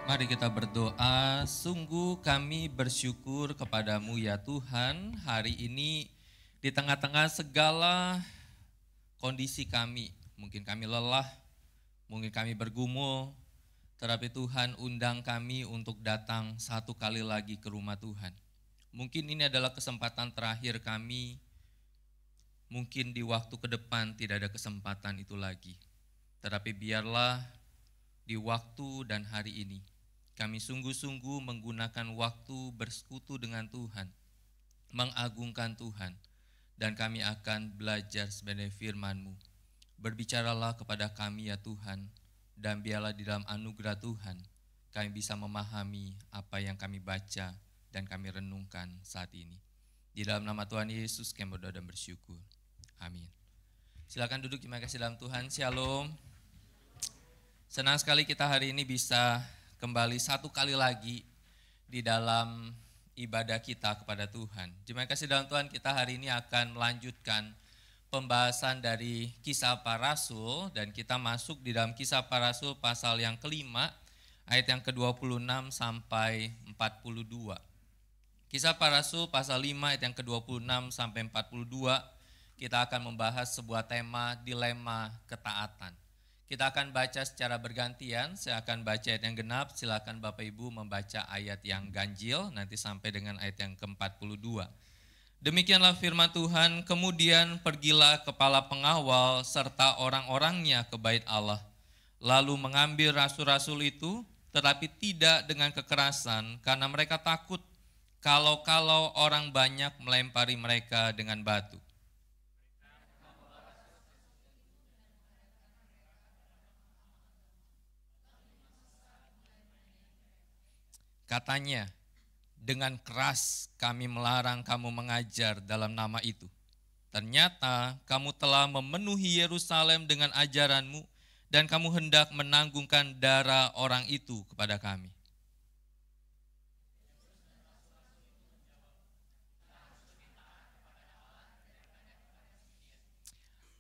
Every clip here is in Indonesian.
Mari kita berdoa. Sungguh kami bersyukur kepadamu ya Tuhan, hari ini di tengah-tengah segala kondisi kami. Mungkin kami lelah, mungkin kami bergumul, tetapi Tuhan undang kami untuk datang satu kali lagi ke rumah Tuhan. Mungkin ini adalah kesempatan terakhir kami, mungkin di waktu ke depan tidak ada kesempatan itu lagi. Tetapi biarlah di waktu dan hari ini, kami sungguh-sungguh menggunakan waktu bersekutu dengan Tuhan, mengagungkan Tuhan, dan kami akan belajar sebenarnya firman-Mu. Berbicaralah kepada kami ya Tuhan, dan biarlah di dalam anugerah Tuhan, kami bisa memahami apa yang kami baca dan kami renungkan saat ini. Di dalam nama Tuhan Yesus kami berdoa dan bersyukur. Amin. Silakan duduk, terima kasih dalam Tuhan. Shalom. Senang sekali kita hari ini bisa kembali satu kali lagi di dalam ibadah kita kepada Tuhan. Terima kasih dalam Tuhan, kita hari ini akan melanjutkan pembahasan dari Kisah Para Rasul, dan kita masuk di dalam Kisah Para Rasul pasal yang kelima, ayat yang ke-26 sampai 42. Kisah Para Rasul pasal 5 ayat yang ke-26 sampai 42, kita akan membahas sebuah tema dilema ketaatan. Kita akan baca secara bergantian, saya akan baca ayat yang genap, silakan Bapak Ibu membaca ayat yang ganjil, nanti sampai dengan ayat yang ke-42. Demikianlah firman Tuhan, kemudian pergilah kepala pengawal serta orang-orangnya ke bait Allah, lalu mengambil rasul-rasul itu, tetapi tidak dengan kekerasan, karena mereka takut kalau orang banyak melempari mereka dengan batu. Katanya, dengan keras kami melarang kamu mengajar dalam nama itu. Ternyata kamu telah memenuhi Yerusalem dengan ajaranmu dan kamu hendak menanggungkan darah orang itu kepada kami.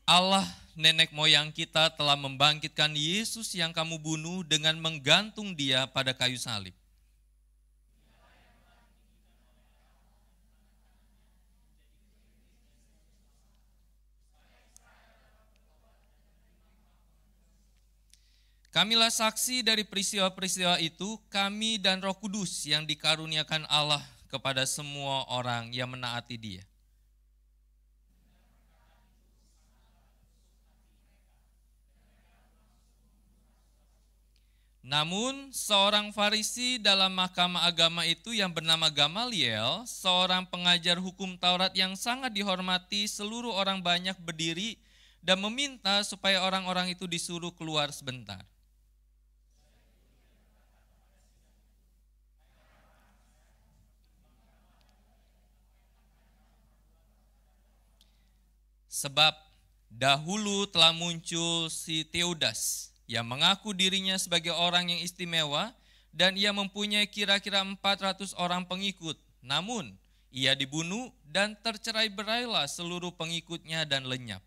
Allah nenek moyang kita telah membangkitkan Yesus yang kamu bunuh dengan menggantung dia pada kayu salib. Kamilah saksi dari peristiwa-peristiwa itu, kami dan Roh Kudus yang dikaruniakan Allah kepada semua orang yang menaati Dia. Namun seorang Farisi dalam mahkamah agama itu yang bernama Gamaliel, seorang pengajar hukum Taurat yang sangat dihormati, seluruh orang banyak berdiri dan meminta supaya orang-orang itu disuruh keluar sebentar. Sebab dahulu telah muncul si Teudas yang mengaku dirinya sebagai orang yang istimewa dan ia mempunyai kira-kira 400 orang pengikut. Namun ia dibunuh dan tercerai-berailah seluruh pengikutnya dan lenyap.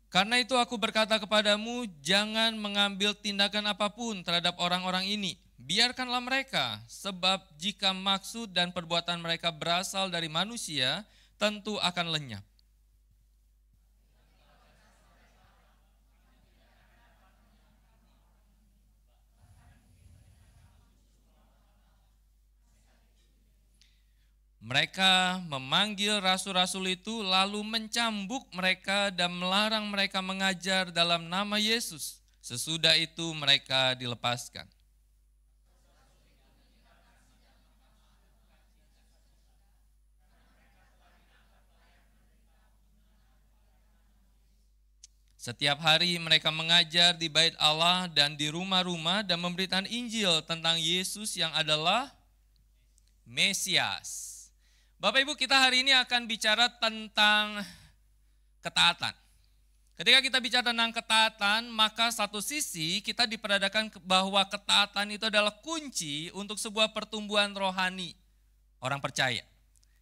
Karena itu aku berkata kepadamu, jangan mengambil tindakan apapun terhadap orang-orang ini. Biarkanlah mereka, sebab jika maksud dan perbuatan mereka berasal dari manusia, tentu akan lenyap. Mereka memanggil rasul-rasul itu lalu mencambuk mereka dan melarang mereka mengajar dalam nama Yesus. Sesudah itu mereka dilepaskan. Setiap hari mereka mengajar di bait Allah dan di rumah-rumah dan memberitakan Injil tentang Yesus yang adalah Mesias. Bapak Ibu, kita hari ini akan bicara tentang ketaatan. Ketika kita bicara tentang ketaatan, maka satu sisi kita diperadakan bahwa ketaatan itu adalah kunci untuk sebuah pertumbuhan rohani orang percaya.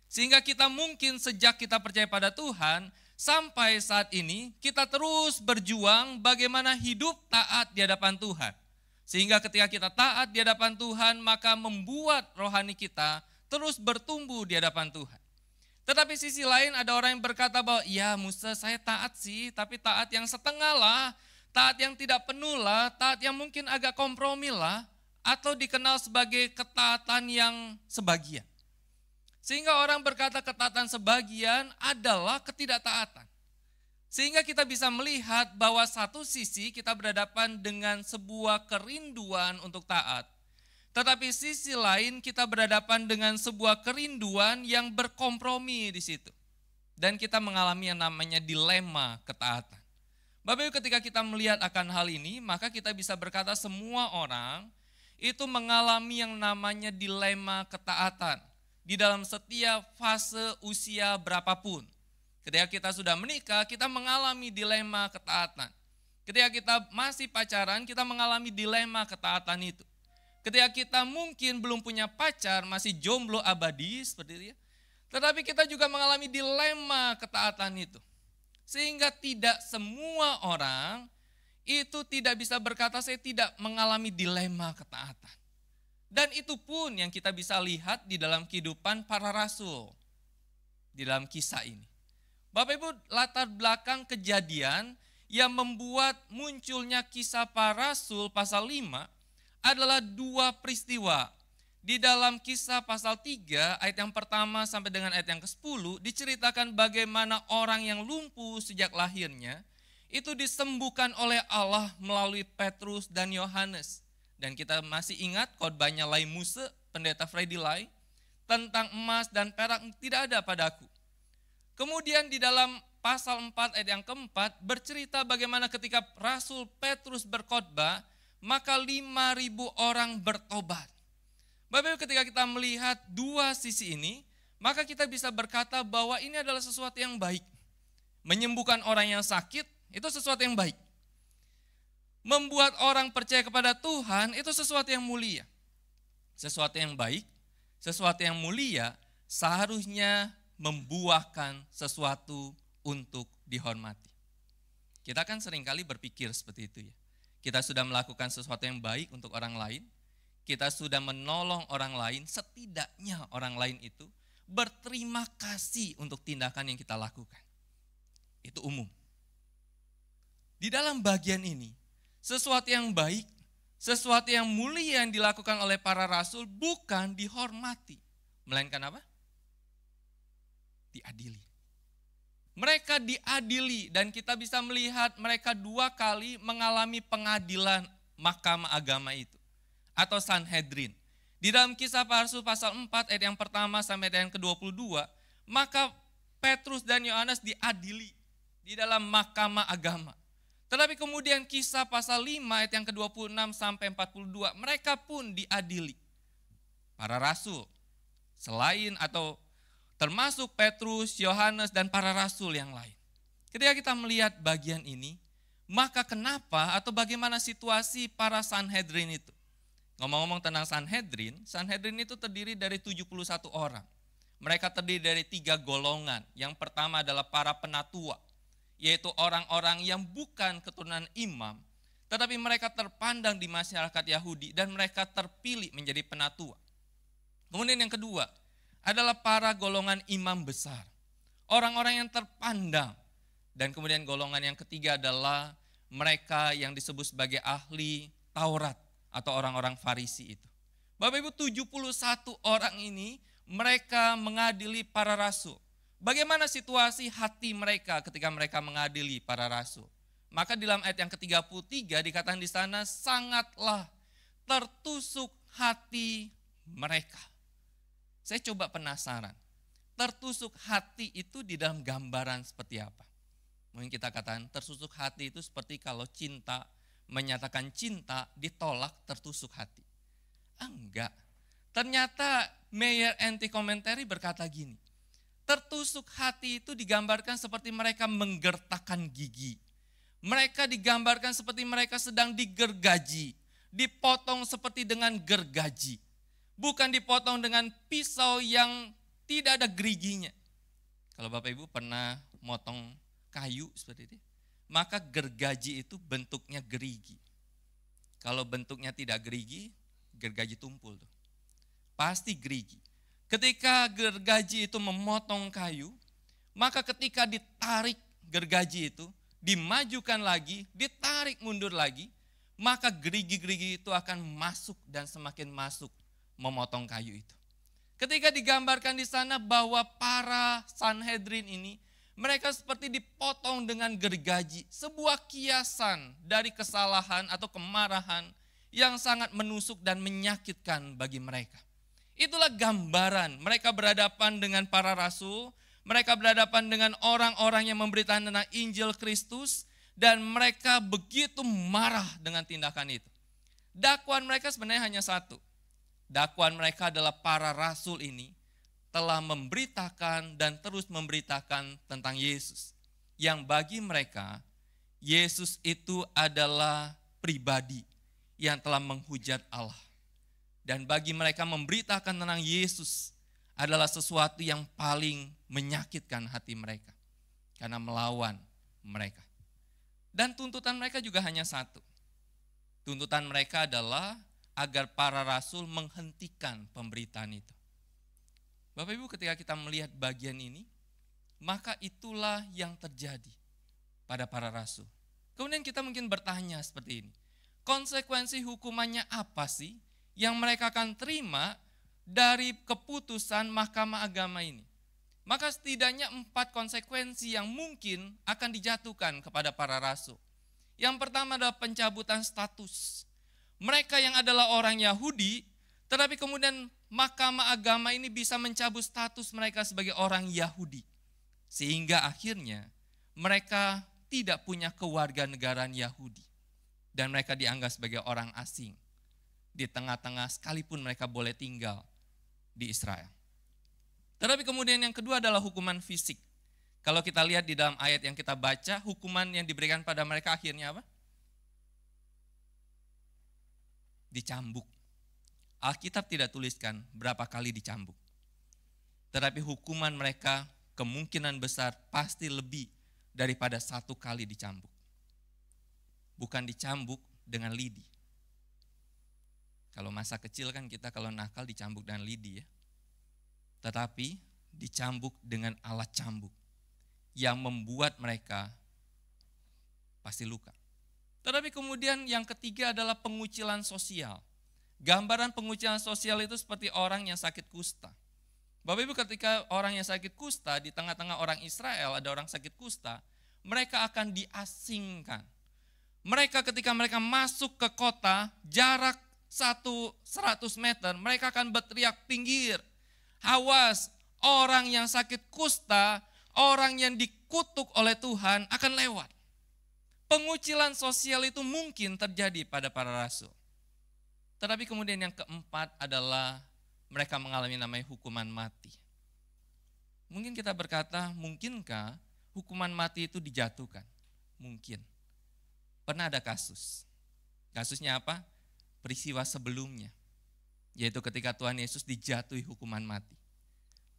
Sehingga kita mungkin sejak kita percaya pada Tuhan, sampai saat ini kita terus berjuang bagaimana hidup taat di hadapan Tuhan. Sehingga ketika kita taat di hadapan Tuhan, maka membuat rohani kita terus bertumbuh di hadapan Tuhan. Tetapi sisi lain ada orang yang berkata bahwa, ya Musa saya taat sih, tapi taat yang setengah lah, taat yang tidak penuh lah, taat yang mungkin agak kompromi lah, atau dikenal sebagai ketaatan yang sebagian. Sehingga orang berkata ketaatan sebagian adalah ketidaktaatan. Sehingga kita bisa melihat bahwa satu sisi kita berhadapan dengan sebuah kerinduan untuk taat. Tetapi sisi lain kita berhadapan dengan sebuah kerinduan yang berkompromi di situ. Dan kita mengalami yang namanya dilema ketaatan. Bapak Ibu, ketika kita melihat akan hal ini, maka kita bisa berkata semua orang itu mengalami yang namanya dilema ketaatan. Di dalam setiap fase usia berapapun. Ketika kita sudah menikah, kita mengalami dilema ketaatan. Ketika kita masih pacaran, kita mengalami dilema ketaatan itu. Ketika kita mungkin belum punya pacar, masih jomblo abadi seperti itu ya. Tetapi kita juga mengalami dilema ketaatan itu. Sehingga tidak semua orang itu tidak bisa berkata saya tidak mengalami dilema ketaatan. Dan itu pun yang kita bisa lihat di dalam kehidupan para rasul. Di dalam kisah ini. Bapak Ibu, latar belakang kejadian yang membuat munculnya kisah para rasul pasal 5 adalah dua peristiwa. Di dalam kisah pasal 3 ayat yang pertama sampai dengan ayat yang ke-10 diceritakan bagaimana orang yang lumpuh sejak lahirnya itu disembuhkan oleh Allah melalui Petrus dan Yohanes. Dan kita masih ingat khotbahnya Lai Muse, pendeta Freddy Lai, tentang emas dan perak tidak ada padaku. Kemudian di dalam pasal 4 ayat yang keempat bercerita bagaimana ketika Rasul Petrus berkhotbah, maka 5.000 orang bertobat. Bapak Ibu, ketika kita melihat dua sisi ini, maka kita bisa berkata bahwa ini adalah sesuatu yang baik. Menyembuhkan orang yang sakit, itu sesuatu yang baik. Membuat orang percaya kepada Tuhan, itu sesuatu yang mulia. Sesuatu yang baik, sesuatu yang mulia, seharusnya membuahkan sesuatu untuk dihormati. Kita kan seringkali berpikir seperti itu ya. Kita sudah melakukan sesuatu yang baik untuk orang lain, kita sudah menolong orang lain, setidaknya orang lain itu berterima kasih untuk tindakan yang kita lakukan. Itu umum. Di dalam bagian ini, sesuatu yang baik, sesuatu yang mulia yang dilakukan oleh para rasul bukan dihormati, melainkan apa? Diadili. Mereka diadili dan kita bisa melihat mereka 2 kali mengalami pengadilan mahkamah agama itu. Atau Sanhedrin. Di dalam kisah para rasul pasal 4 ayat yang pertama sampai ayat yang ke-22. Maka Petrus dan Yohanes diadili di dalam mahkamah agama. Tetapi kemudian kisah pasal 5 ayat yang ke-26 sampai 42. Mereka pun diadili. Para rasul. Selain atau termasuk Petrus, Yohanes, dan para rasul yang lain. Ketika kita melihat bagian ini, maka kenapa atau bagaimana situasi para Sanhedrin itu? Ngomong-ngomong tentang Sanhedrin, Sanhedrin itu terdiri dari 71 orang. Mereka terdiri dari 3 golongan. Yang pertama adalah para penatua, yaitu orang-orang yang bukan keturunan imam, tetapi mereka terpandang di masyarakat Yahudi dan mereka terpilih menjadi penatua. Kemudian yang kedua, adalah para golongan imam besar. Orang-orang yang terpandang. Dan kemudian golongan yang ketiga adalah mereka yang disebut sebagai ahli Taurat atau orang-orang Farisi itu. Bapak Ibu, 71 orang ini mereka mengadili para rasul. Bagaimana situasi hati mereka ketika mereka mengadili para rasul? Maka di dalam ayat yang ke-33 dikatakan di sana sangatlah tertusuk hati mereka. Saya coba penasaran, tertusuk hati itu di dalam gambaran seperti apa? Mungkin kita katakan tertusuk hati itu seperti kalau cinta, menyatakan cinta ditolak tertusuk hati. Enggak, ternyata Meyer Anti Commentary berkata gini, tertusuk hati itu digambarkan seperti mereka menggertakkan gigi. Mereka digambarkan seperti mereka sedang digergaji, dipotong seperti dengan gergaji. Bukan dipotong dengan pisau yang tidak ada geriginya. Kalau Bapak Ibu pernah motong kayu seperti itu, maka gergaji itu bentuknya gerigi. Kalau bentuknya tidak gerigi, gergaji tumpul tuh. Pasti gerigi. Ketika gergaji itu memotong kayu, maka ketika ditarik gergaji itu, dimajukan lagi, ditarik mundur lagi, maka gerigi-gerigi itu akan masuk dan semakin masuk memotong kayu itu. Ketika digambarkan di sana bahwa para Sanhedrin ini, mereka seperti dipotong dengan gergaji, sebuah kiasan dari kesalahan atau kemarahan yang sangat menusuk dan menyakitkan bagi mereka. Itulah gambaran mereka berhadapan dengan para rasul, mereka berhadapan dengan orang-orang yang memberitakan tentang Injil Kristus, dan mereka begitu marah dengan tindakan itu. Dakwaan mereka sebenarnya hanya satu. Dakwaan mereka adalah para rasul ini telah memberitakan dan terus memberitakan tentang Yesus. Yang bagi mereka, Yesus itu adalah pribadi yang telah menghujat Allah. Dan bagi mereka memberitakan tentang Yesus adalah sesuatu yang paling menyakitkan hati mereka. Karena melawan mereka. Dan tuntutan mereka juga hanya satu. Tuntutan mereka adalah agar para rasul menghentikan pemberitaan itu. Bapak Ibu, ketika kita melihat bagian ini, maka itulah yang terjadi pada para rasul. Kemudian kita mungkin bertanya seperti ini. Konsekuensi hukumannya apa sih yang mereka akan terima dari keputusan Mahkamah Agama ini? Maka setidaknya 4 konsekuensi yang mungkin akan dijatuhkan kepada para rasul. Yang pertama adalah pencabutan status. Mereka yang adalah orang Yahudi, tetapi kemudian Mahkamah Agama ini bisa mencabut status mereka sebagai orang Yahudi. Sehingga akhirnya mereka tidak punya kewarganegaraan Yahudi. Dan mereka dianggap sebagai orang asing. Di tengah-tengah sekalipun mereka boleh tinggal di Israel. Tetapi kemudian yang kedua adalah hukuman fisik. Kalau kita lihat di dalam ayat yang kita baca, hukuman yang diberikan pada mereka akhirnya apa? Dicambuk. Alkitab tidak tuliskan berapa kali dicambuk. Tetapi hukuman mereka kemungkinan besar pasti lebih daripada 1 kali dicambuk. Bukan dicambuk dengan lidi. Kalau masa kecil kan kita kalau nakal dicambuk dengan lidi ya. Tetapi dicambuk dengan alat cambuk yang membuat mereka pasti luka. Tetapi kemudian yang ketiga adalah pengucilan sosial. Gambaran pengucilan sosial itu seperti orang yang sakit kusta. Bapak Ibu, ketika orang yang sakit kusta, di tengah-tengah orang Israel ada orang sakit kusta, mereka akan diasingkan. Mereka ketika mereka masuk ke kota, jarak 100 meter, mereka akan berteriak pinggir. Awas, orang yang sakit kusta, orang yang dikutuk oleh Tuhan akan lewat. Pengucilan sosial itu mungkin terjadi pada para rasul. Tetapi kemudian yang keempat adalah mereka mengalami namanya hukuman mati. Mungkin kita berkata, mungkinkah hukuman mati itu dijatuhkan? Mungkin. Pernah ada kasus. Kasusnya apa? Peristiwa sebelumnya. Yaitu ketika Tuhan Yesus dijatuhi hukuman mati.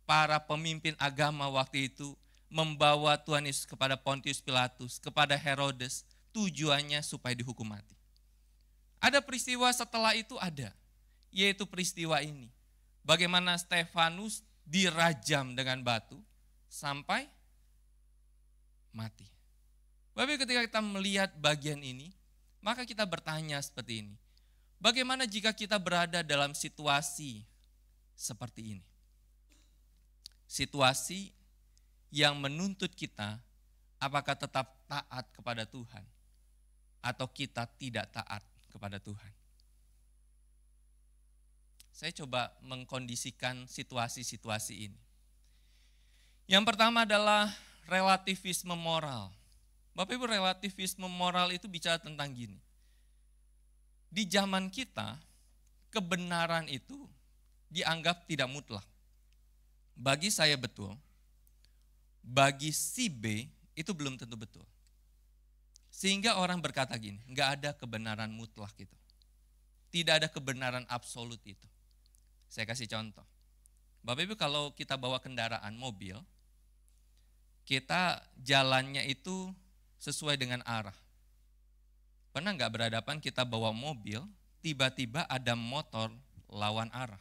Para pemimpin agama waktu itu membawa Tuhan Yesus kepada Pontius Pilatus, kepada Herodes, tujuannya supaya dihukum mati. Ada peristiwa setelah itu ada, yaitu peristiwa ini. Bagaimana Stefanus dirajam dengan batu sampai mati. Bapak, ketika kita melihat bagian ini, maka kita bertanya seperti ini. Bagaimana jika kita berada dalam situasi seperti ini? Situasi yang menuntut kita apakah tetap taat kepada Tuhan atau kita tidak taat kepada Tuhan. Saya coba mengkondisikan situasi-situasi ini. Yang pertama adalah relativisme moral. Bapak Ibu, relativisme moral itu bicara tentang gini. Di zaman kita, kebenaran itu dianggap tidak mutlak. Bagi saya betul, bagi si B itu belum tentu betul. Sehingga orang berkata gini, nggak ada kebenaran mutlak itu. Tidak ada kebenaran absolut itu. Saya kasih contoh. Bapak Ibu kalau kita bawa kendaraan mobil, kita jalannya itu sesuai dengan arah. Pernah nggak berhadapan kita bawa mobil, tiba-tiba ada motor lawan arah?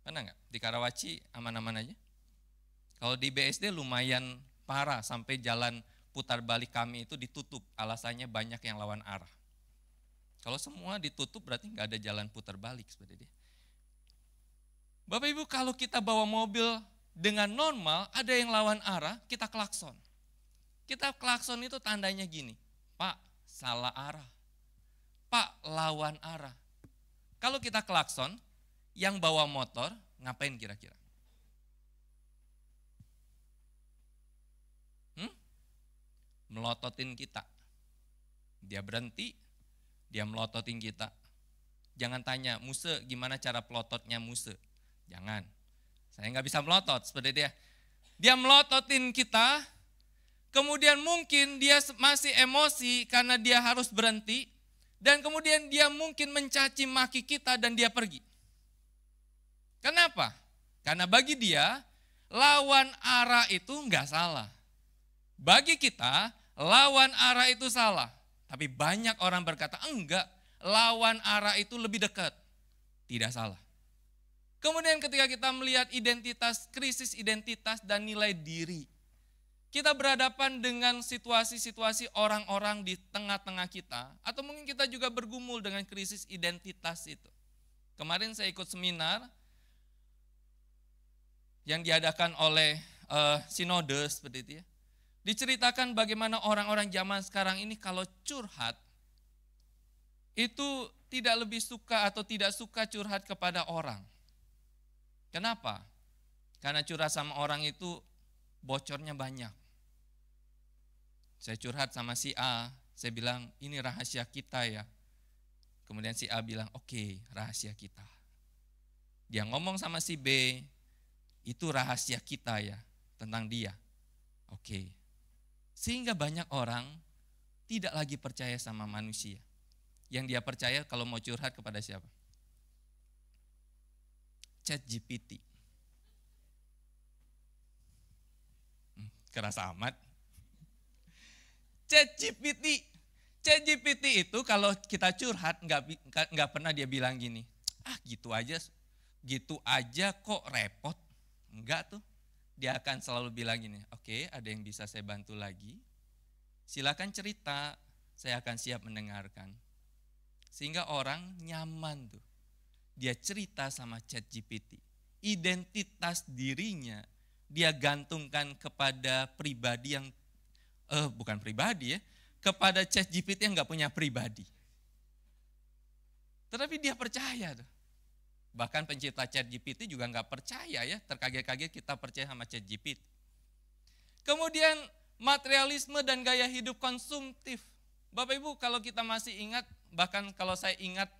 Pernah nggak? Di Karawaci aman-aman aja. Kalau di BSD lumayan parah, sampai jalan putar balik kami itu ditutup, alasannya banyak yang lawan arah. Kalau semua ditutup berarti nggak ada jalan putar balik seperti dia. Bapak Ibu kalau kita bawa mobil dengan normal, ada yang lawan arah, kita klakson. Kita klakson itu tandanya gini, Pak salah arah, Pak lawan arah. Kalau kita klakson, yang bawa motor ngapain kira-kira? Melototin kita. Dia berhenti, dia melototin kita. Jangan tanya, Muse gimana cara pelototnya Muse? Jangan, saya nggak bisa melotot seperti dia. Dia melototin kita, kemudian mungkin dia masih emosi karena dia harus berhenti, dan kemudian dia mungkin mencaci maki kita dan dia pergi. Kenapa? Karena bagi dia, lawan arah itu nggak salah. Bagi kita, lawan arah itu salah. Tapi banyak orang berkata, enggak, lawan arah itu lebih dekat. Tidak salah. Kemudian ketika kita melihat identitas, krisis identitas dan nilai diri, kita berhadapan dengan situasi-situasi orang-orang di tengah-tengah kita, atau mungkin kita juga bergumul dengan krisis identitas itu. Kemarin saya ikut seminar yang diadakan oleh sinode seperti itu ya. Diceritakan bagaimana orang-orang zaman sekarang ini kalau curhat, itu tidak lebih suka atau tidak suka curhat kepada orang. Kenapa? Karena curhat sama orang itu bocornya banyak. Saya curhat sama si A, saya bilang ini rahasia kita ya. Kemudian si A bilang oke, rahasia kita. Dia ngomong sama si B, itu rahasia kita ya tentang dia. Oke. Sehingga banyak orang tidak lagi percaya sama manusia. Yang dia percaya kalau mau curhat kepada siapa? ChatGPT. Keras amat. ChatGPT itu kalau kita curhat nggak pernah dia bilang gini, gitu aja kok repot. Enggak tuh. Dia akan selalu bilang gini, oke, ada yang bisa saya bantu lagi? Silakan cerita, saya akan siap mendengarkan. Sehingga orang nyaman tuh. Dia cerita sama ChatGPT. Identitas dirinya dia gantungkan kepada pribadi yang, bukan pribadi ya, kepada ChatGPT yang gak punya pribadi. Tetapi dia percaya tuh. Bahkan pencipta ChatGPT juga nggak percaya ya, terkaget-kaget kita percaya sama ChatGPT. Kemudian materialisme dan gaya hidup konsumtif. Bapak Ibu kalau kita masih ingat, bahkan kalau saya ingat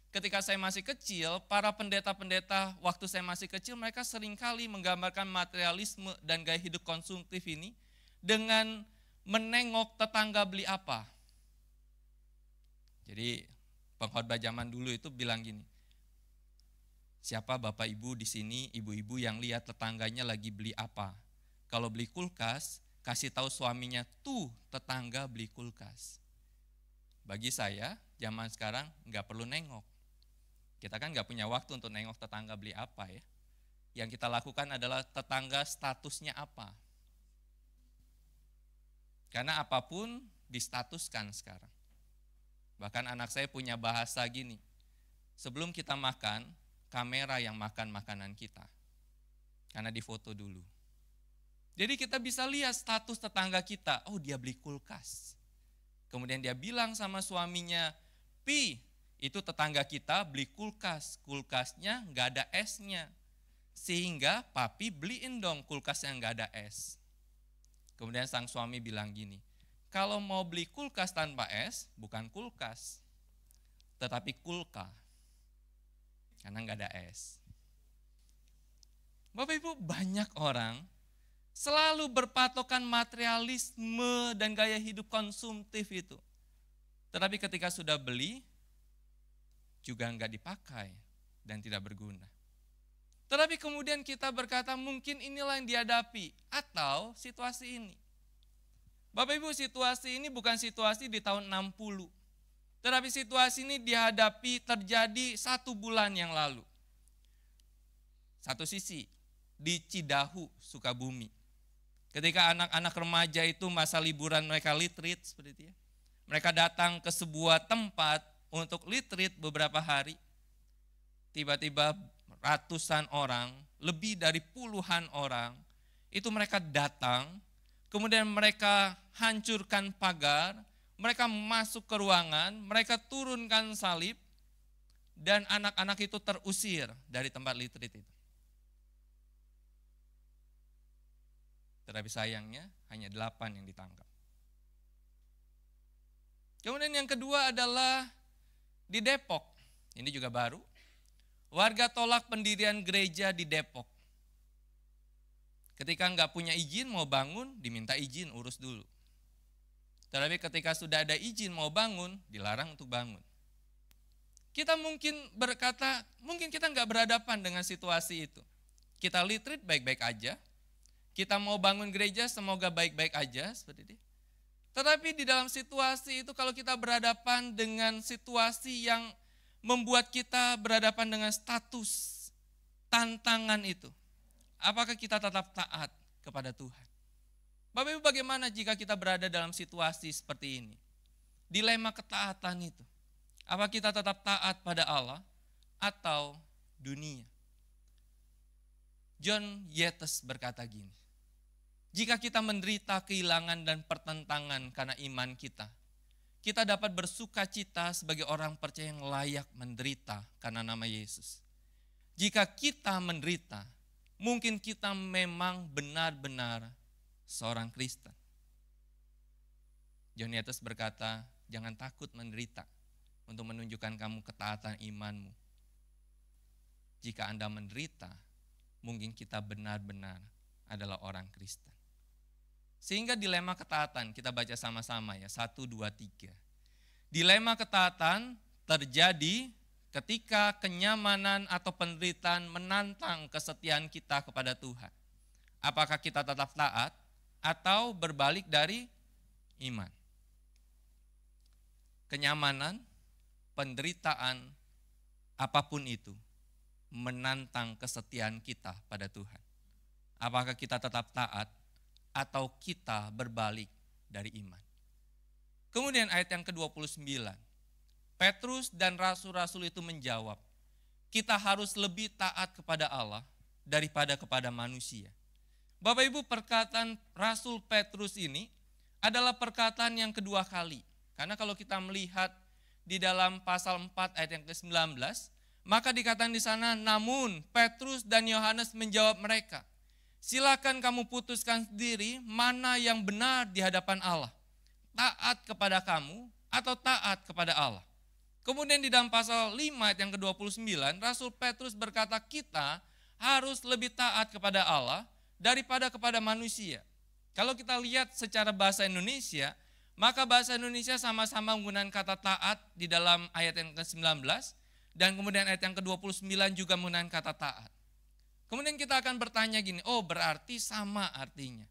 ketika saya masih kecil, para pendeta-pendeta waktu saya masih kecil mereka seringkali menggambarkan materialisme dan gaya hidup konsumtif ini dengan menengok tetangga beli apa. Jadi pengkhotbah zaman dulu itu bilang gini, siapa Bapak Ibu di sini, ibu-ibu yang lihat tetangganya lagi beli apa? Kalau beli kulkas, kasih tahu suaminya, tuh tetangga beli kulkas. Bagi saya, zaman sekarang nggak perlu nengok. Kita kan nggak punya waktu untuk nengok tetangga beli apa ya. Yang kita lakukan adalah tetangga statusnya apa. Karena apapun distatuskan sekarang. Bahkan anak saya punya bahasa gini, sebelum kita makan, kamera yang makan makanan kita. Karena difoto dulu. Jadi kita bisa lihat status tetangga kita. Oh dia beli kulkas. Kemudian dia bilang sama suaminya, Pi itu tetangga kita beli kulkas. Kulkasnya gak ada esnya. Sehingga papi beliin dong kulkas yang gak ada es. Kemudian sang suami bilang gini, kalau mau beli kulkas tanpa es, bukan kulkas. Tetapi kulka. Karena nggak ada es. Bapak Ibu banyak orang Selalu berpatokan materialisme dan gaya hidup konsumtif itu. Tetapi ketika sudah beli, juga enggak dipakai dan tidak berguna. Tetapi kemudian kita berkata mungkin inilah yang dihadapi atau situasi ini. Bapak Ibu, situasi ini bukan situasi di tahun 60. Tetapi situasi ini dihadapi terjadi 1 bulan yang lalu. Satu sisi, di Cidahu, Sukabumi. Ketika anak-anak remaja itu masa liburan mereka retreat seperti itu ya. Mereka datang ke sebuah tempat untuk retreat beberapa hari. Tiba-tiba ratusan orang, lebih dari puluhan orang, itu mereka datang, kemudian mereka hancurkan pagar, mereka masuk ke ruangan, mereka turunkan salib, dan anak-anak itu terusir dari tempat retreat itu. Tetapi sayangnya hanya 8 yang ditangkap. Kemudian yang kedua adalah di Depok, ini juga baru. Warga tolak pendirian gereja di Depok. Ketika enggak punya izin mau bangun, diminta izin urus dulu. Tetapi ketika sudah ada izin mau bangun, dilarang untuk bangun. Kita mungkin berkata, mungkin kita enggak berhadapan dengan situasi itu. Kita retreat baik-baik aja. Kita mau bangun gereja semoga baik-baik aja seperti itu. Tetapi di dalam situasi itu kalau kita berhadapan dengan situasi yang membuat kita berhadapan dengan status tantangan itu, apakah kita tetap taat kepada Tuhan? Bapak Ibu, bagaimana jika kita berada dalam situasi seperti ini? Dilema ketaatan itu. Apa kita tetap taat pada Allah atau dunia? John Yates berkata gini, jika kita menderita kehilangan dan pertentangan karena iman kita dapat bersuka cita sebagai orang percaya yang layak menderita karena nama Yesus. Jika kita menderita, mungkin kita memang benar-benar seorang Kristen. John Yates berkata, jangan takut menderita untuk menunjukkan kamu ketaatan imanmu. Jika Anda menderita, mungkin kita benar-benar adalah orang Kristen. Sehingga dilema ketaatan, kita baca sama-sama ya, 1, 2, 3. Dilema ketaatan terjadi ketika kenyamanan atau penderitaan menantang kesetiaan kita kepada Tuhan. Apakah kita tetap taat atau berbalik dari iman? Kenyamanan, penderitaan, apapun itu, menantang kesetiaan kita pada Tuhan. Apakah kita tetap taat atau kita berbalik dari iman? Kemudian ayat yang ke-29, Petrus dan rasul-rasul itu menjawab, kita harus lebih taat kepada Allah daripada kepada manusia. Bapak Ibu, perkataan Rasul Petrus ini adalah perkataan yang kedua kali. Karena kalau kita melihat di dalam pasal 4 ayat yang ke-19, maka dikatakan di sana, namun Petrus dan Yohanes menjawab mereka, silakan kamu putuskan sendiri mana yang benar di hadapan Allah. Taat kepada kamu atau taat kepada Allah. Kemudian di dalam pasal 5 ayat yang ke-29, Rasul Petrus berkata kita harus lebih taat kepada Allah daripada kepada manusia. Kalau kita lihat secara bahasa Indonesia, maka bahasa Indonesia sama-sama menggunakan kata taat di dalam ayat yang ke-19, dan kemudian ayat yang ke-29 juga menggunakan kata taat. Kemudian kita akan bertanya gini, oh berarti sama artinya.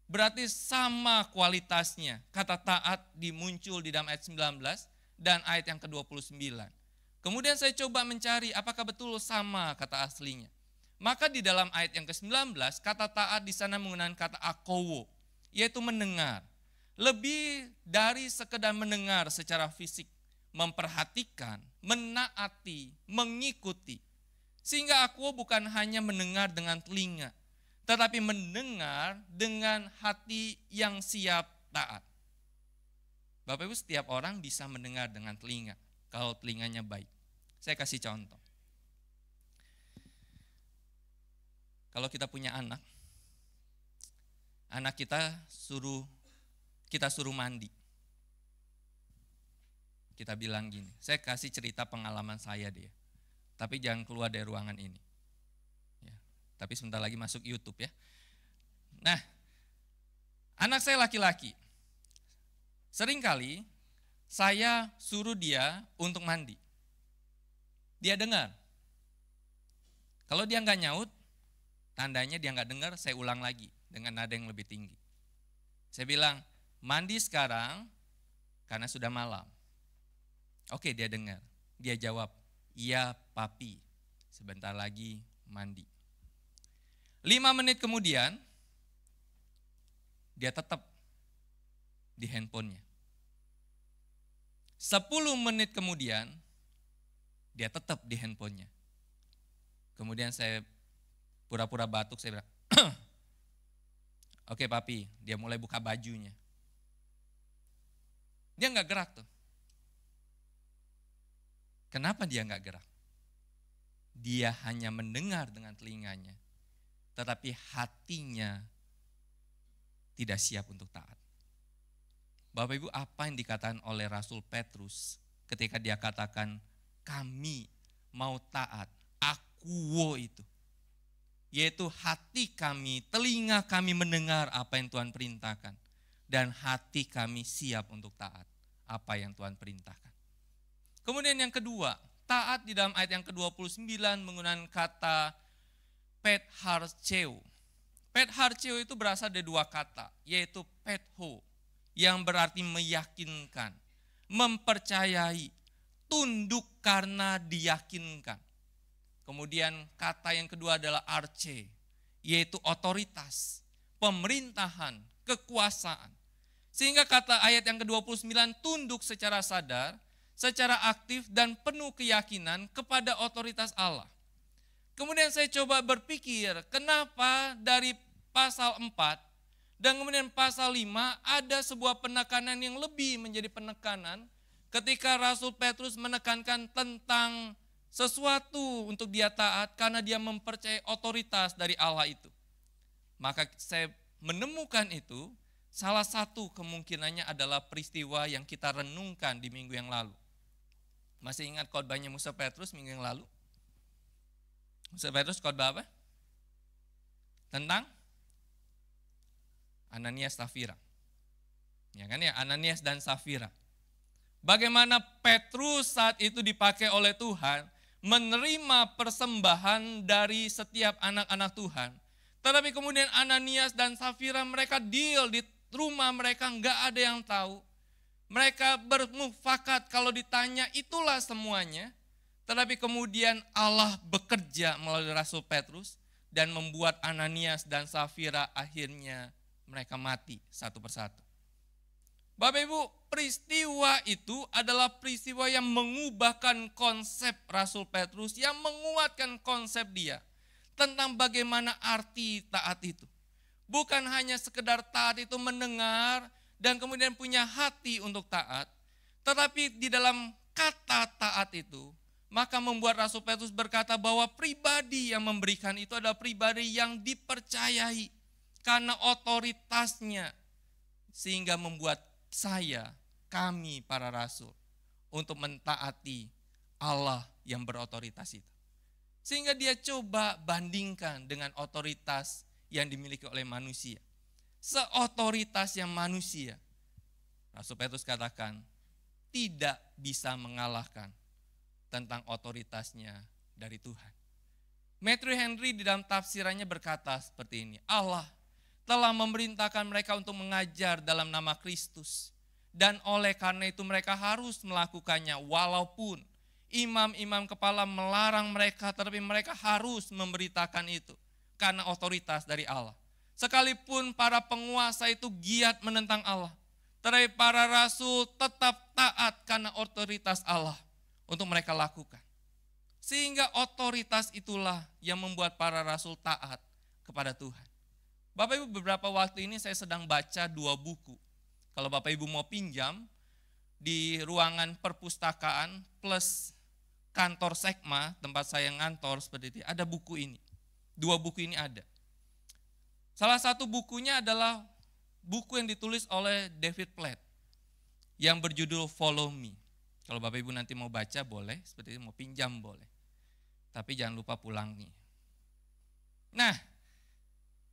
Berarti sama kualitasnya. Kata taat dimuncul di dalam ayat 19 dan ayat yang ke-29. Kemudian saya coba mencari apakah betul sama kata aslinya. Maka di dalam ayat yang ke-19 kata taat di sana menggunakan kata akowo, yaitu mendengar. Lebih dari sekedar mendengar secara fisik, memperhatikan, menaati, mengikuti. Sehingga akowo bukan hanya mendengar dengan telinga, tetapi mendengar dengan hati yang siap taat. Bapak Ibu, setiap orang bisa mendengar dengan telinga, kalau telinganya baik. Saya kasih contoh. Kalau kita punya anak kita suruh mandi. Kita bilang gini, saya kasih cerita pengalaman saya deh, tapi jangan keluar dari ruangan ini. Ya, tapi sebentar lagi masuk YouTube ya. Nah, anak saya laki-laki. Seringkali saya suruh dia untuk mandi. Dia dengar. Kalau dia nggak nyaut, tandanya dia nggak dengar, saya ulang lagi dengan nada yang lebih tinggi. Saya bilang, mandi sekarang karena sudah malam. Oke, dia dengar. Dia jawab, iya papi, sebentar lagi mandi. 5 menit kemudian, dia tetap di handphonenya. 10 menit kemudian, dia tetap di handphonenya. Kemudian saya pura-pura batuk, saya bilang, oke papi, dia mulai buka bajunya. Dia nggak gerak tuh. Kenapa dia nggak gerak? Dia hanya mendengar dengan telinganya, tetapi hatinya tidak siap untuk taat. Bapak Ibu, apa yang dikatakan oleh Rasul Petrus ketika dia katakan, kami mau taat, akuo itu. Yaitu hati kami, telinga kami mendengar apa yang Tuhan perintahkan. Dan hati kami siap untuk taat apa yang Tuhan perintahkan. Kemudian yang kedua, taat di dalam ayat yang ke-29 menggunakan kata petharcheo. Petharcheo itu berasal dari 2 kata, yaitu petho, yang berarti meyakinkan, mempercayai, tunduk karena diyakinkan. Kemudian kata yang kedua adalah arche, yaitu otoritas, pemerintahan, kekuasaan. Sehingga kata ayat yang ke-29 tunduk secara sadar, secara aktif dan penuh keyakinan kepada otoritas Allah. Kemudian saya coba berpikir, kenapa dari pasal 4 dan kemudian pasal 5 ada sebuah penekanan yang lebih menjadi penekanan ketika Rasul Petrus menekankan tentang sesuatu untuk dia taat karena dia mempercayai otoritas dari Allah itu. Maka saya menemukan itu, salah satu kemungkinannya adalah peristiwa yang kita renungkan di minggu yang lalu. Masih ingat khotbahnya Musa Petrus minggu yang lalu? Musa Petrus khotbah apa? Tentang Ananias Safira. Ya kan ya, Ananias dan Safira. Bagaimana Petrus saat itu dipakai oleh Tuhan menerima persembahan dari setiap anak-anak Tuhan. Tetapi kemudian Ananias dan Safira mereka deal di rumah mereka, nggak ada yang tahu. Mereka bermufakat kalau ditanya itulah semuanya. Tetapi kemudian Allah bekerja melalui Rasul Petrus dan membuat Ananias dan Safira akhirnya mereka mati satu persatu. Bapak Ibu, peristiwa itu adalah peristiwa yang mengubahkan konsep Rasul Petrus, yang menguatkan konsep dia tentang bagaimana arti taat itu. Bukan hanya sekedar taat itu mendengar dan kemudian punya hati untuk taat, tetapi di dalam kata taat itu, maka membuat Rasul Petrus berkata bahwa pribadi yang memberikan itu adalah pribadi yang dipercayai karena otoritasnya, sehingga membuat kami para rasul untuk mentaati Allah yang berotoritas itu. Sehingga dia coba bandingkan dengan otoritas yang dimiliki oleh manusia. Seotoritas yang manusia, Rasul Petrus katakan, tidak bisa mengalahkan tentang otoritasnya dari Tuhan. Matthew Henry di dalam tafsirannya berkata seperti ini, Allah telah memerintahkan mereka untuk mengajar dalam nama Kristus. Dan oleh karena itu mereka harus melakukannya walaupun imam-imam kepala melarang mereka, tetapi mereka harus memberitakan itu karena otoritas dari Allah. Sekalipun para penguasa itu giat menentang Allah, tetapi para rasul tetap taat karena otoritas Allah untuk mereka lakukan. Sehingga otoritas itulah yang membuat para rasul taat kepada Tuhan. Bapak Ibu, beberapa waktu ini saya sedang baca 2 buku. Kalau Bapak Ibu mau pinjam, di ruangan perpustakaan plus kantor Sekma, tempat saya ngantor seperti itu, ada buku ini. 2 buku ini ada. Salah satu bukunya adalah buku yang ditulis oleh David Platt yang berjudul Follow Me. Kalau Bapak Ibu nanti mau baca boleh, seperti itu mau pinjam boleh. Tapi jangan lupa pulangi. Nah,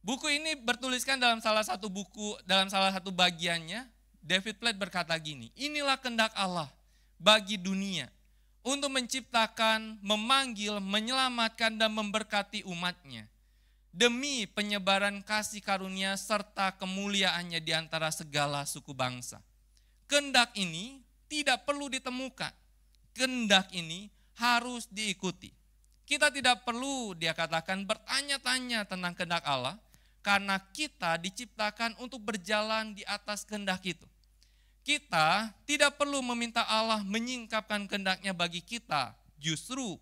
Buku ini bertuliskan dalam salah satu buku, dalam salah satu bagiannya, David Platt berkata gini, inilah kehendak Allah bagi dunia untuk menciptakan, memanggil, menyelamatkan, dan memberkati umatnya demi penyebaran kasih karunia serta kemuliaannya di antara segala suku bangsa. Kehendak ini tidak perlu ditemukan. Kehendak ini harus diikuti. Kita tidak perlu, dia katakan, bertanya-tanya tentang kehendak Allah, karena kita diciptakan untuk berjalan di atas kehendak itu. Kita tidak perlu meminta Allah menyingkapkan kehendaknya bagi kita. Justru,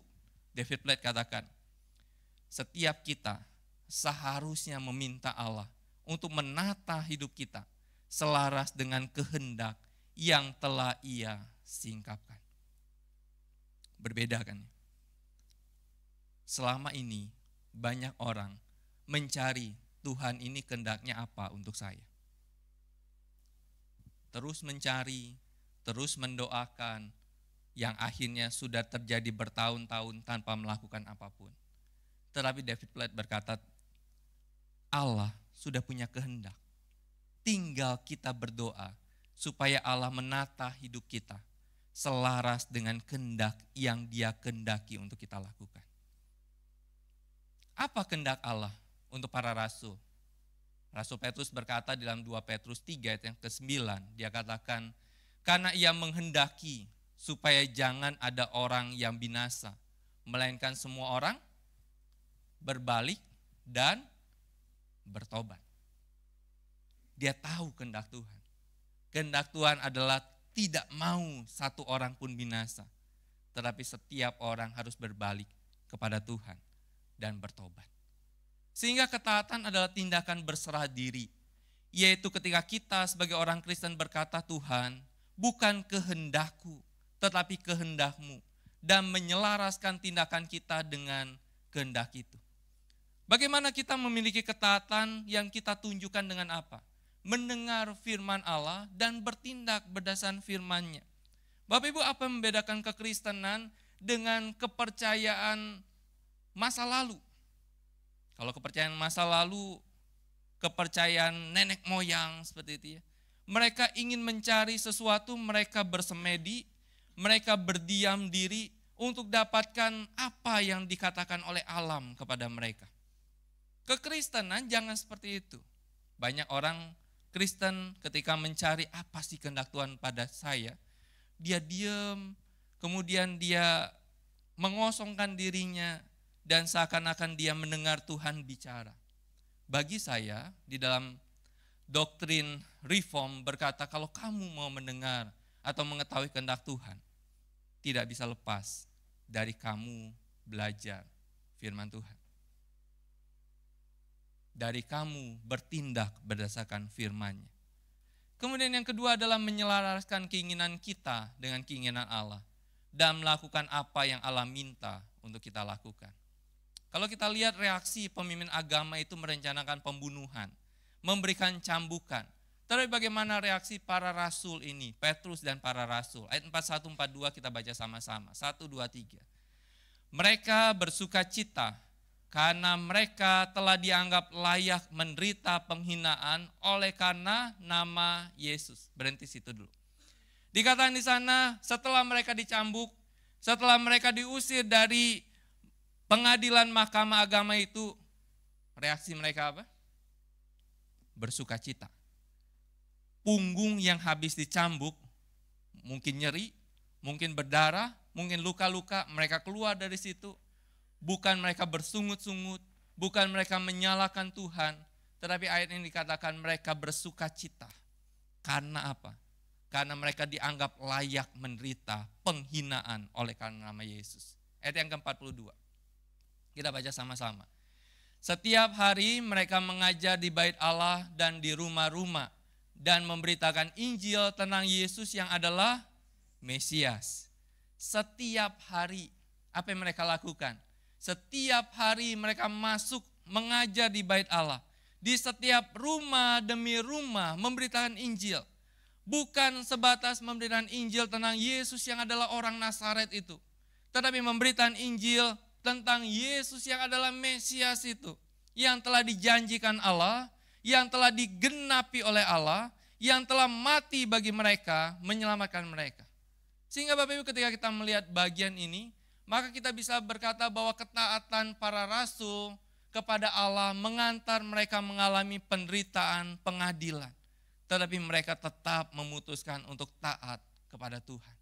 David Platt katakan, setiap kita seharusnya meminta Allah untuk menata hidup kita selaras dengan kehendak yang telah Ia singkapkan. Berbeda kan? Selama ini banyak orang mencari Tuhan ini kehendaknya apa untuk saya. Terus mencari, terus mendoakan, yang akhirnya sudah terjadi bertahun-tahun tanpa melakukan apapun. Tetapi David Platt berkata, Allah sudah punya kehendak. Tinggal kita berdoa supaya Allah menata hidup kita selaras dengan kehendak yang Dia kehendaki untuk kita lakukan. Apa kehendak Allah untuk para rasul? Rasul Petrus berkata dalam 2 Petrus 3 ayat yang ke-9, dia katakan, karena Ia menghendaki supaya jangan ada orang yang binasa, melainkan semua orang berbalik dan bertobat. Dia tahu kehendak Tuhan. Kehendak Tuhan adalah tidak mau satu orang pun binasa, tetapi setiap orang harus berbalik kepada Tuhan dan bertobat. Sehingga ketaatan adalah tindakan berserah diri, yaitu ketika kita sebagai orang Kristen berkata, Tuhan, bukan kehendakku, tetapi kehendakmu, dan menyelaraskan tindakan kita dengan kehendak itu. Bagaimana kita memiliki ketaatan yang kita tunjukkan dengan apa? Mendengar firman Allah dan bertindak berdasarkan firman-Nya. Bapak Ibu, apa yang membedakan kekristenan dengan kepercayaan masa lalu? Kalau kepercayaan masa lalu, kepercayaan nenek moyang seperti itu ya. Mereka ingin mencari sesuatu, mereka bersemedi, mereka berdiam diri untuk dapatkan apa yang dikatakan oleh alam kepada mereka. Kekristenan jangan seperti itu. Banyak orang Kristen ketika mencari apa sih kehendak Tuhan pada saya, dia diam, kemudian dia mengosongkan dirinya, dan seakan-akan dia mendengar Tuhan bicara. Bagi saya, di dalam doktrin reform berkata, kalau kamu mau mendengar atau mengetahui kehendak Tuhan, tidak bisa lepas dari kamu belajar firman Tuhan. Dari kamu bertindak berdasarkan firman-Nya. Kemudian yang kedua adalah menyelaraskan keinginan kita dengan keinginan Allah dan melakukan apa yang Allah minta untuk kita lakukan. Kalau kita lihat reaksi pemimpin agama itu merencanakan pembunuhan, memberikan cambukan. Tapi bagaimana reaksi para rasul ini, Petrus dan para rasul? Ayat 41-42 kita baca sama-sama. 1, 2, 3. Mereka bersuka cita karena mereka telah dianggap layak menderita penghinaan oleh karena nama Yesus. Berhenti situ dulu. Dikatakan di sana setelah mereka dicambuk, setelah mereka diusir dari pengadilan mahkamah agama itu, reaksi mereka apa? Bersuka cita. Punggung yang habis dicambuk, mungkin nyeri, mungkin berdarah, mungkin luka-luka, mereka keluar dari situ. Bukan mereka bersungut-sungut, bukan mereka menyalahkan Tuhan, tetapi ayat ini dikatakan mereka bersuka cita. Karena apa? Karena mereka dianggap layak menderita penghinaan oleh karena nama Yesus. Ayat yang ke-42. Kita baca sama-sama. Setiap hari mereka mengajar di bait Allah dan di rumah-rumah dan memberitakan Injil tentang Yesus yang adalah Mesias. Setiap hari, apa yang mereka lakukan? Setiap hari mereka masuk mengajar di bait Allah. Di setiap rumah demi rumah memberitakan Injil. Bukan sebatas memberitakan Injil tentang Yesus yang adalah orang Nazaret itu. Tetapi memberitakan Injil tentang Yesus yang adalah Mesias itu. yang telah dijanjikan Allah, yang telah digenapi oleh Allah, yang telah mati bagi mereka, menyelamatkan mereka. Sehingga Bapak Ibu ketika kita melihat bagian ini, maka kita bisa berkata bahwa ketaatan para rasul kepada Allah mengantar mereka mengalami penderitaan, pengadilan. Tetapi mereka tetap memutuskan untuk taat kepada Tuhan.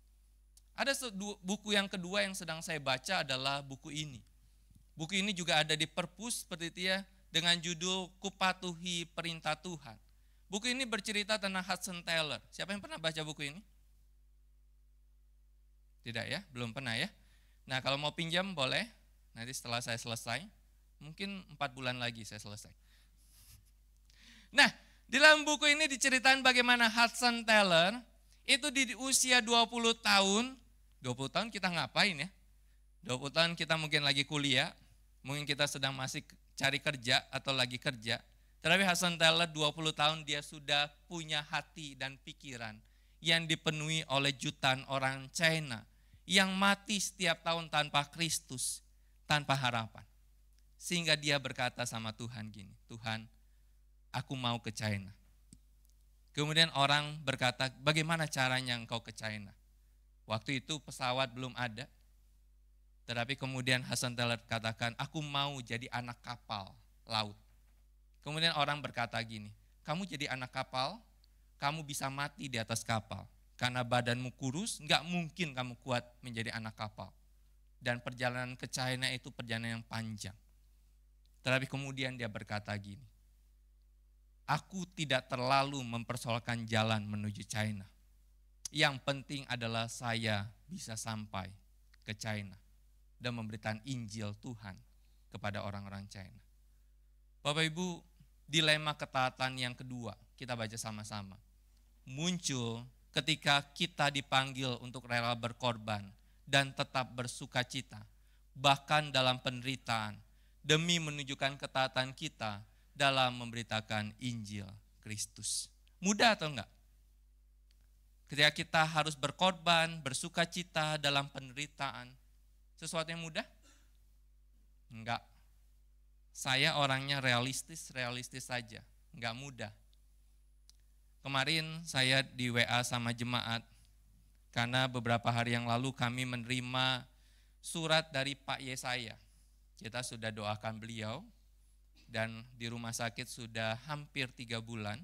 Ada buku yang kedua yang sedang saya baca adalah buku ini. Buku ini juga ada di perpus seperti itu ya, dengan judul Kupatuhi Perintah Tuhan. Buku ini bercerita tentang Hudson Taylor. Siapa yang pernah baca buku ini? Tidak ya, belum pernah ya. Nah kalau mau pinjam boleh, nanti setelah saya selesai, mungkin 4 bulan lagi saya selesai. Nah, di dalam buku ini diceritain bagaimana Hudson Taylor itu di usia 20 tahun, 20 tahun kita ngapain ya? 20 tahun kita mungkin lagi kuliah, mungkin kita sedang masih cari kerja atau lagi kerja. Tetapi Hudson Taylor 20 tahun dia sudah punya hati dan pikiran yang dipenuhi oleh jutaan orang China yang mati setiap tahun tanpa Kristus, tanpa harapan. Sehingga dia berkata sama Tuhan gini, Tuhan, aku mau ke China. Kemudian orang berkata, bagaimana caranya engkau ke China? Waktu itu pesawat belum ada. Tetapi kemudian Hudson Taylor katakan, aku mau jadi anak kapal laut. Kemudian orang berkata gini, kamu jadi anak kapal, kamu bisa mati di atas kapal. Karena badanmu kurus, enggak mungkin kamu kuat menjadi anak kapal. Dan perjalanan ke China itu perjalanan yang panjang. Tetapi kemudian dia berkata gini, aku tidak terlalu mempersoalkan jalan menuju China. Yang penting adalah saya bisa sampai ke China dan memberitakan Injil Tuhan kepada orang-orang China. Bapak Ibu, dilema ketaatan yang kedua, kita baca sama-sama. Muncul ketika kita dipanggil untuk rela berkorban dan tetap bersuka cita, bahkan dalam penderitaan, demi menunjukkan ketaatan kita dalam memberitakan Injil Kristus. Mudah atau enggak? Ketika kita harus berkorban, bersuka cita dalam penderitaan, sesuatu yang mudah? Enggak. Saya orangnya realistis saja, enggak mudah. Kemarin saya di WA sama jemaat, karena beberapa hari yang lalu kami menerima surat dari Pak Yesaya. Kita sudah doakan beliau, dan di rumah sakit sudah hampir 3 bulan,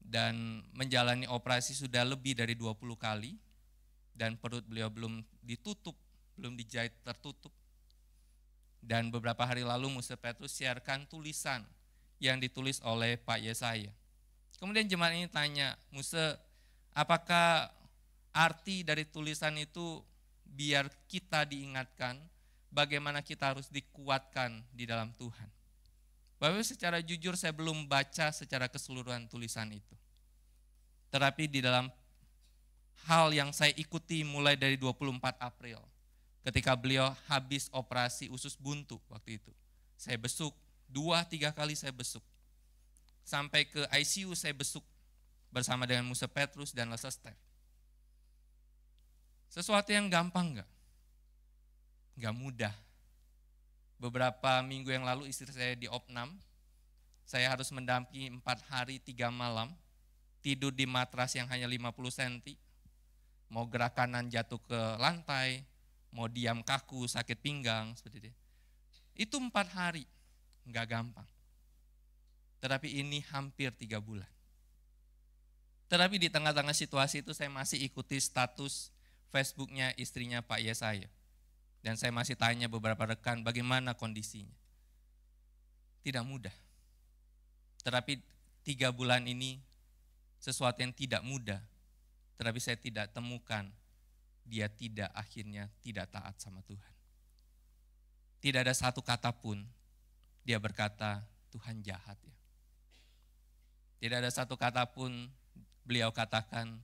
dan menjalani operasi sudah lebih dari 20 kali, dan perut beliau belum ditutup, belum dijahit tertutup. Dan beberapa hari lalu Musa Petrus siarkan tulisan yang ditulis oleh Pak Yesaya. Kemudian jemaat ini tanya, Musa, apakah arti dari tulisan itu biar kita diingatkan bagaimana kita harus dikuatkan di dalam Tuhan? Bapak secara jujur saya belum baca secara keseluruhan tulisan itu. Tetapi di dalam hal yang saya ikuti mulai dari 24 April, ketika beliau habis operasi usus buntu waktu itu. Saya besuk, 2-3 kali saya besuk. Sampai ke ICU saya besuk bersama dengan Musa Petrus dan Lesa Steph. Sesuatu yang gampang enggak? Enggak mudah. Beberapa minggu yang lalu istri saya di opnam, saya harus mendampingi 4 hari 3 malam, tidur di matras yang hanya 50 cm, mau gerak kanan jatuh ke lantai, mau diam kaku, sakit pinggang, seperti itu. Itu 4 hari, enggak gampang. Tetapi ini hampir 3 bulan. Tetapi di tengah-tengah situasi itu saya masih ikuti status Facebooknya istrinya Pak Yesaya. Dan saya masih tanya beberapa rekan bagaimana kondisinya. Tidak mudah. Tetapi 3 bulan ini sesuatu yang tidak mudah. Tetapi saya tidak temukan dia akhirnya tidak taat sama Tuhan. Tidak ada satu kata pun dia berkata Tuhan jahat ya. Tidak ada satu kata pun beliau katakan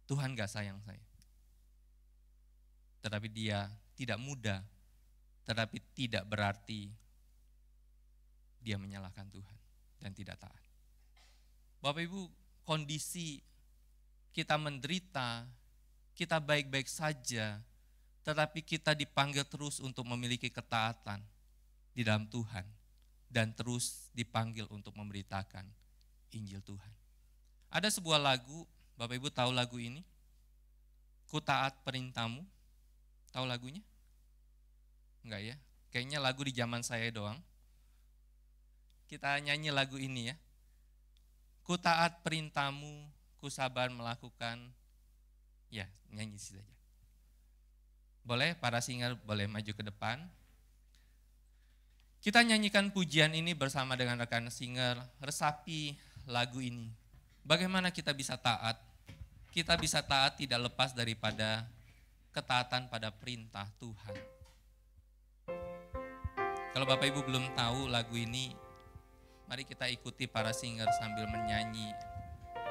Tuhan gak sayang saya. Tetapi dia tidak mudah, tetapi tidak berarti dia menyalahkan Tuhan dan tidak taat. Bapak Ibu, kondisi kita menderita, kita baik-baik saja, tetapi kita dipanggil terus untuk memiliki ketaatan di dalam Tuhan dan terus dipanggil untuk memberitakan Injil Tuhan. Ada sebuah lagu, Bapak Ibu tahu lagu ini? Ku taat perintahmu. Tahu lagunya? Enggak ya? Kayaknya lagu di zaman saya doang. Kita nyanyi lagu ini ya. Ku taat perintahmu, ku sabar melakukan. Ya, nyanyi saja. Boleh, para singer boleh maju ke depan. Kita nyanyikan pujian ini bersama dengan rekan singer, resapi lagu ini. Bagaimana kita bisa taat? Kita bisa taat tidak lepas daripada ketaatan pada perintah Tuhan. Kalau Bapak Ibu belum tahu lagu ini, mari kita ikuti para singer sambil menyanyi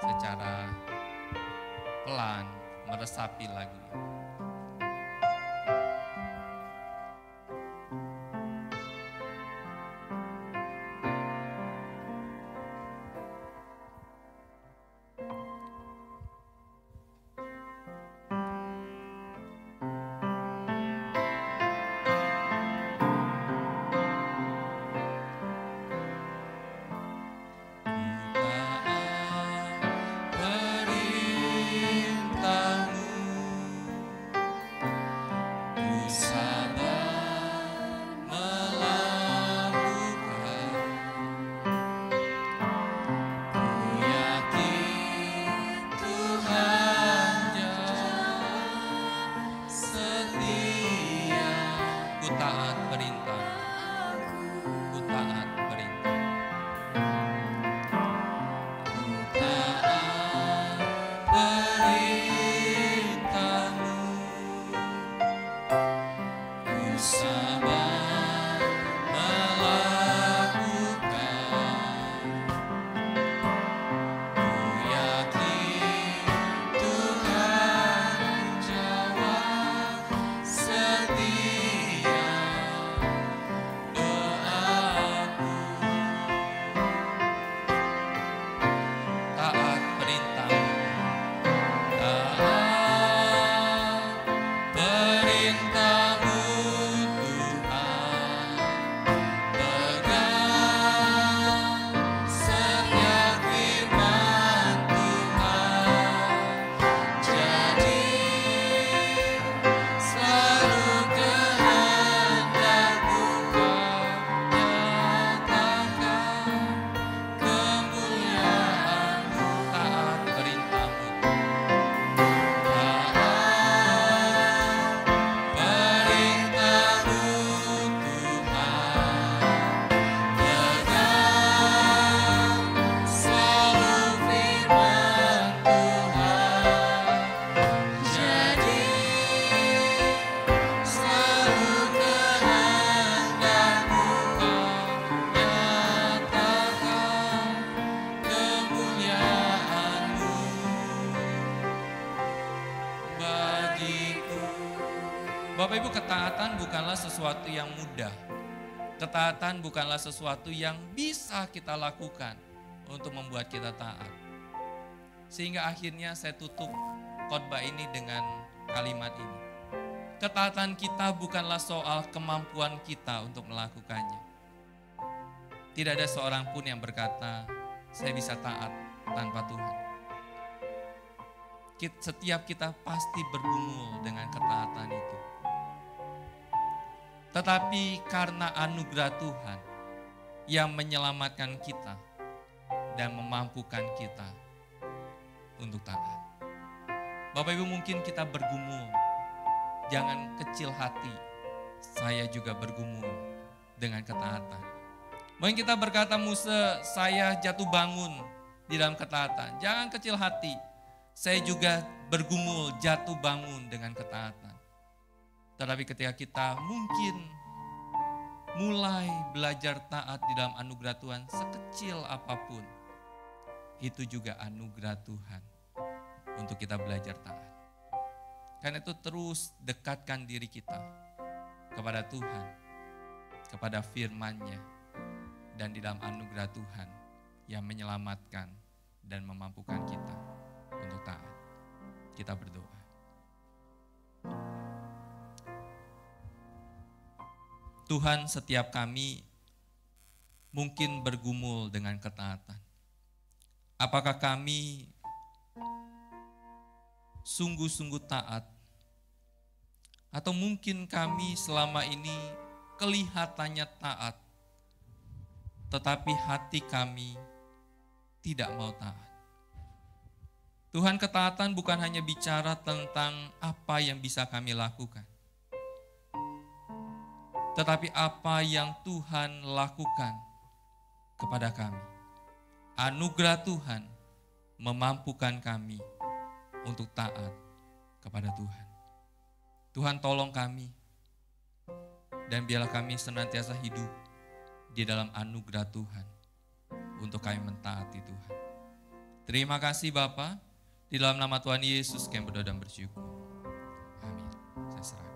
secara pelan, meresapi lagu ini. Bapak Ibu, ketaatan bukanlah sesuatu yang mudah. Ketaatan bukanlah sesuatu yang bisa kita lakukan untuk membuat kita taat. Sehingga akhirnya saya tutup khotbah ini dengan kalimat ini. Ketaatan kita bukanlah soal kemampuan kita untuk melakukannya. Tidak ada seorang pun yang berkata, saya bisa taat tanpa Tuhan. Setiap kita pasti bergumul dengan ketaatan itu. Tetapi karena anugerah Tuhan yang menyelamatkan kita dan memampukan kita untuk taat. Bapak Ibu, mungkin kita bergumul, jangan kecil hati, saya juga bergumul dengan ketaatan. Mungkin kita berkata, Musa, saya jatuh bangun di dalam ketaatan. Jangan kecil hati, saya juga bergumul jatuh bangun dengan ketaatan. Tetapi ketika kita mungkin mulai belajar taat di dalam anugerah Tuhan sekecil apapun, itu juga anugerah Tuhan untuk kita belajar taat. Karena itu terus dekatkan diri kita kepada Tuhan, kepada firman-Nya, dan di dalam anugerah Tuhan yang menyelamatkan dan memampukan kita untuk taat. Kita berdoa. Tuhan, setiap kami mungkin bergumul dengan ketaatan. Apakah kami sungguh-sungguh taat? Atau mungkin kami selama ini kelihatannya taat, tetapi hati kami tidak mau taat. Tuhan, ketaatan bukan hanya bicara tentang apa yang bisa kami lakukan, tetapi apa yang Tuhan lakukan kepada kami. Anugerah Tuhan memampukan kami untuk taat kepada Tuhan. Tuhan, tolong kami, dan biarlah kami senantiasa hidup di dalam anugerah Tuhan untuk kami mentaati Tuhan. Terima kasih Bapa, di dalam nama Tuhan Yesus kami berdoa dan bersyukur. Amin. Saya serahkan.